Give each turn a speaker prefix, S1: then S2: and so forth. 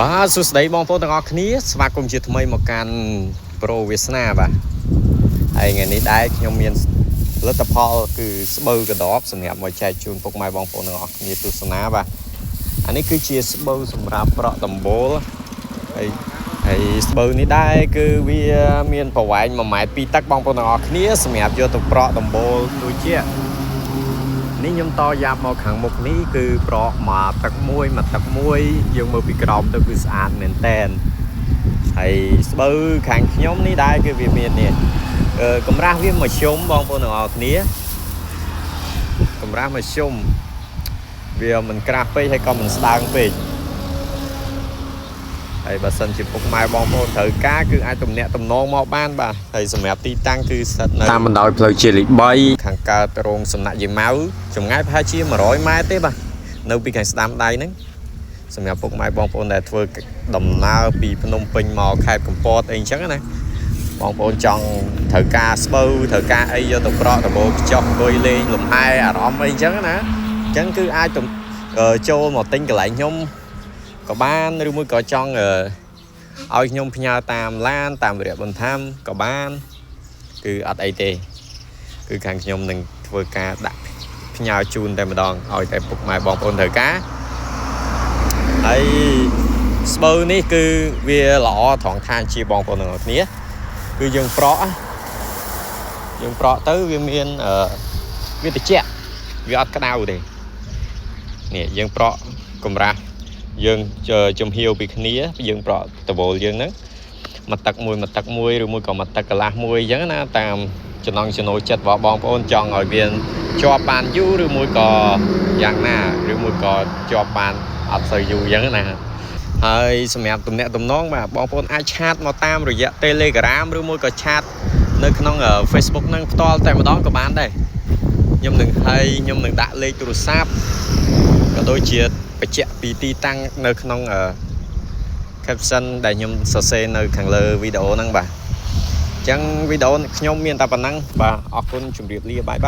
S1: បាទសួស្តីបងប្អូនទាំងអស់គ្នាស្វាគមន៍ជាថ្មីមកកាន់ប្រូវាសនាបាទហើយថ្ងៃនេះដែរខ្ញុំមានលទ្ធផលគឺស្បូវកដបសម្រាប់មកចែកជូនពុកម៉ែបងប្អូនទាំងអស់គ្នាទស្សនាបាទអានេះគឺជាស្បូវសម្រាប់ប្រក់ដំបូលហើយស្បូវនេះដែរគឺវាមានប្រវែង1ម៉ែត្រ2តឹកបងប្អូនទាំងអស់គ្នាសម្រាប់យកទៅប្រក់ដំបូលដូចជានេះខ្ញុំតយ៉ាប់មកខាងមុខនេះគឺប្រក់មកទឹកមួយយើងមើលពីក្រោមទៅគឺស្អាតមែនតែនហើយស្បូវខាងខ្ញុំនេះដែរគឺវាមាននេះកម្រាស់វាមួយជុំបងប្អូនទាំងអស់គ្នាកម្រាស់មួយជុំវាមិនក្រាស់ពេកហើយក៏មិនស្ដើងពេកហើយបើសិនជាពុកម៉ែបងប្អូនត្រូវការគឺអាចទំនាក់ទំនងមកបានបាទហើយសម្រាប់ទីតាំងគឺស្ថិតនៅតាមបណ្ដោយផ្លូវជាលី3ខាងកើតរោងសំណាក់យាយម៉ៅចម្ងាយប្រហែលជា100ម៉ែត្រទេបាទនៅពីខាងស្ដាំដៃហ្នឹងសម្រាប់ពុកម៉ែបងប្អូនដែលធ្វើដំណើរពីភ្នំពេញមកខេត្តកំពតអីអញ្ចឹងណាបងប្អូនចង់ត្រូវការស្បូវត្រូវការអីយកទៅប្រក់ដបូលខ្ចោះអង្គុយលេងលំហែអារម្មណ៍អីអញ្ចឹងណាអញ្ចឹងគឺអាចចូលមកទិញកន្លែងខ្ញុំក៏បានឬមួយក៏ចង់ឲ្យខ្ញុំផ្ញើតាមឡានតាមវិរៈបន្ថែមក៏បានគឺអត់អីទេគឺខាងខ្ញុំនឹងធ្វើការដាក់ផ្ញើជូនតែម្ដងឲ្យតែពុកម៉ែបងប្អូនត្រូវការហើយស្បូវនេះគឺវាល្អត្រង់ថាជាបងប្អូនទាំងអស់គ្នាគឺយើងប្រក់ទៅវាមានវាត្រជាក់វាអត់ក្តៅទេនេះយើងប្រក់កម្រាស់យើងចំហៀវពីគ្នាយើងប្រក់ដបូលយើងហ្នឹងមួយទឹកមួយឬមួយក៏មួយទឹកកន្លះមួយអញ្ចឹងណាតាមចំណង់ចំណូលចិត្តរបស់បងប្អូនចង់ឲ្យវាជាប់បានយូរឬមួយក៏យ៉ាងណាឬមួយក៏ជាប់បានអត់សូវយូរអញ្ចឹងណាហើយសម្រាប់ទំនាក់ទំនងបាទបងប្អូនអាចឆាតមកតាមរយៈ Telegram ឬមួយក៏ឆាតនៅក្នុង Facebook ហ្នឹងផ្ទាល់តែម្ដងក៏បានដែរខ្ញុំនឹងដាក់លេខទូរស័ព្ទក៏ដូចជាបញ្ជាក់ពីទីតាំងនៅក្នុងcaption ដែលខ្ញុំសរសេរនៅខាងលើវីដេអូហ្នឹងបាទអញ្ចឹងវីដេអូខ្ញុំមានតែប៉ុណ្ណឹងបាទអរគុណជម្រាបលាបាយ